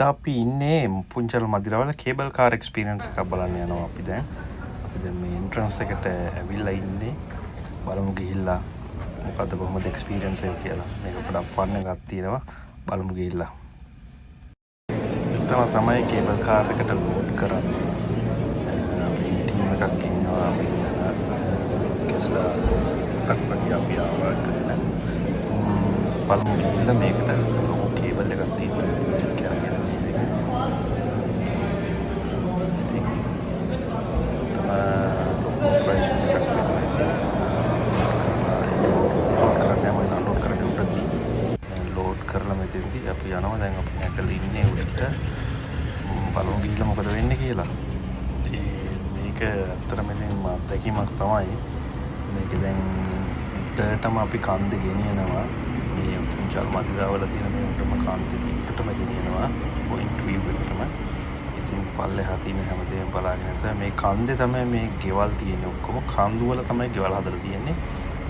අපි ඉන්නේ පුංචල් මදිරවල cable car experience එකක් බලන්න යනවා අපි දැන්. අපි දැන් මේ එන්ට්‍රන්ස් එකට ඇවිල්ලා ඉන්නේ. බලමු ගිහිල්ලා මොකද්ද කොහොමද එක්ස්පීරියන්ස් එක කියලා. මේක පොඩක් ෆන් එකක් තියෙනවා. බලමු ගිහිල්ලා. මෙතන තමයි කේබල් කාර් එකට ලෝඩ් කරන්නේ. අපි ටීම් එකක් ඉන්නවා. අපි කෙස්ලා එකක් වගේ අපි ආවා කරගෙන. බලමු ගිහිල්ලා මේකට ලොකු කේබල් එකක් තියෙනවා. කරලා මෙතෙන්දී අපි යනවා දැන් අපි නැගලා ඉන්නේ උඩට බලමු ගිහලා මොකද වෙන්නේ කියලා. මේක ඇත්තටම ඉතින් අත්දැකීමක් තමයි. මේක දැන් උඩටම අපි කන්ද ගෙනියනවා. මේ පුංචල් මදිදාවල තියෙන මේ උඩම කන්ද උඩටම ගෙනියනවා පොයින්ට් වීව් එකටම. ඉතින් පල්ලෙහා තියෙන හැමදේම බලාගෙන තමයි මේ කන්දේ තමයි මේ ගෙවල් තියෙන්නේ. ඔක්කොම කන්දු වල තමයි ගෙවල් හදලා තියෙන්නේ.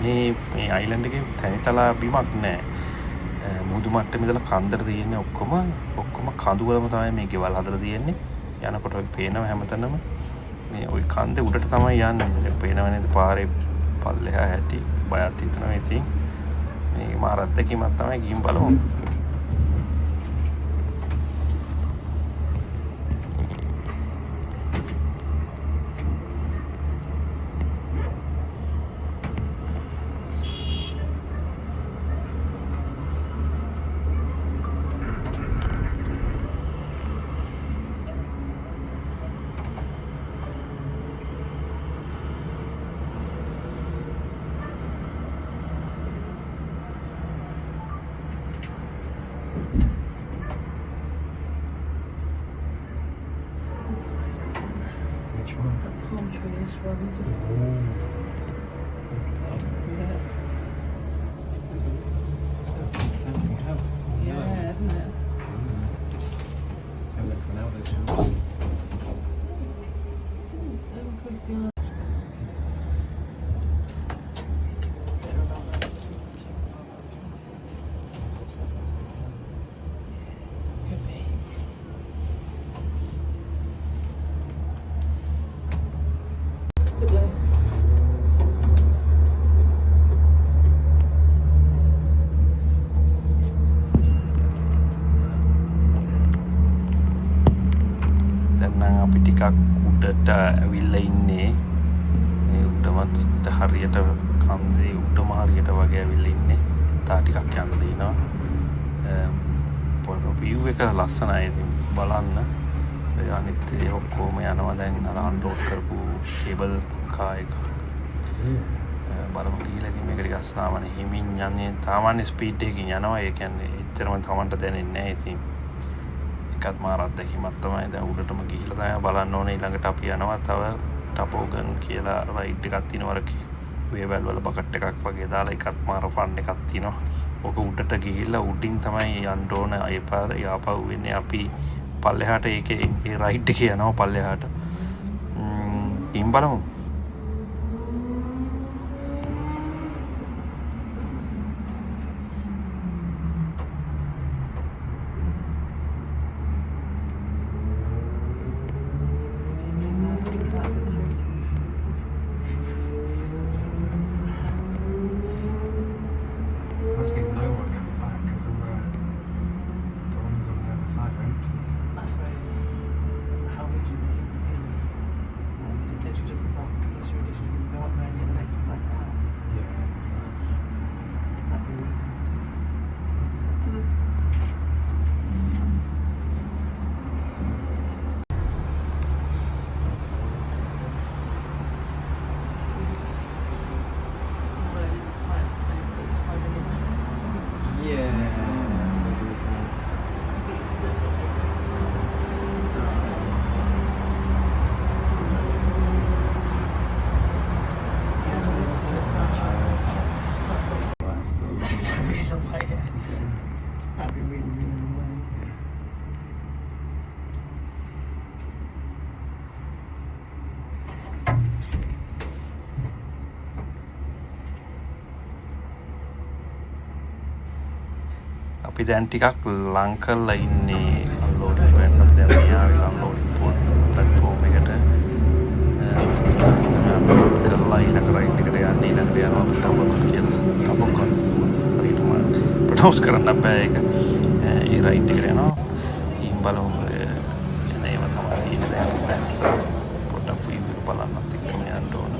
මේ අයිලන්ඩ් එකේ තනිතලා බිමක් නැහැ. මුහුදු මට්ටමේ ඉඳලා කන්දට තියෙන්නේ ඔක්කොම කඳු වලම තමයි මේ ගෙවල් හදලා තියෙන්නේ. යනකොට ඔය පේනවා හැමතැනම මේ ওই කන්දේ උඩට තමයි යන්නේ. පේනව නේද පාරේ පල්ලෙහා හැටි බයත් හිතනවා. ඉතින් මේ මාර අත්දැකීමක් තමයි ගිහින් බලමු. Palm trees rather just yeah. Fancy house. Yeah, isn't it? And that's now the house. අපි ටිකක් උඩට ඇවිල්ලා ඉන්නේ. මේ උඩමත් හරියට කන්දේ උඩම හරියට වගේ ඇවිල්ලා ඉන්නේ. තා ටිකක් යන්න දෙනවා. පොඩි view එක ලස්සනයි. ඉතින් බලන්න. ඒ අනිත් ඒ ඔක්කොම යනවා දැන් අර අන්ලෝඩ් කරපු කේබල් කා එක. බලමු ගිහලා ඉතින් මේක ටිකක් සාමාන්‍ය හිමින් යන්නේ. සාමාන්‍ය ස්පීඩ් එකකින් යනවා. ඒ කියන්නේ එච්චරම තමන්ට දැනෙන්නේ නැහැ. ඉතින් එකත් මාර අත්දැකීමක් තමයි. දැන් උඩටම ගිහිල්ලා තමයි බලන්න ඕනේ. ඊළඟට අපි යනවා තව ටපෝගන් කියලා රයිඩ් එකක් තියෙනවා. වේවැල් වල බකට් එකක් වගේ දාලා එකත් මාර ෆන් එකක් තියෙනවා. ඕක උඩට ගිහිල්ලා උඩින් තමයි යන්න ඕන. ඒ පාර යාපහු වෙන්නේ අපි පල්ලෙහාට ඒකේ ඒ රයිඩ් එකේ යනවා පල්ලෙහාට. ඉතින් බලමු. Must be no one coming back because all the ones on the other side are empty. I suppose. How would you be? Because you could literally just walk, literally go up there and get the next one like that. Yeah. That'd be weird thing to do. Yeah. I suppose it is now. That'd be really, really annoying. අපි දැන් ටිකක් ලං කරලා ඉන්නේ unload යනවා ටබොක් කියලා. ටබොක් හරියටම pronounce කරන්න බෑ ඒක. ඒ රයිට් එකට යනවා. ඊම් බලමු එන ඒවා තමයි තියෙන්නේ දැන් බැස්ස පොඩ්ඩක් වීව් එක බලන්නත් එක්කම යන්න ඕනේ.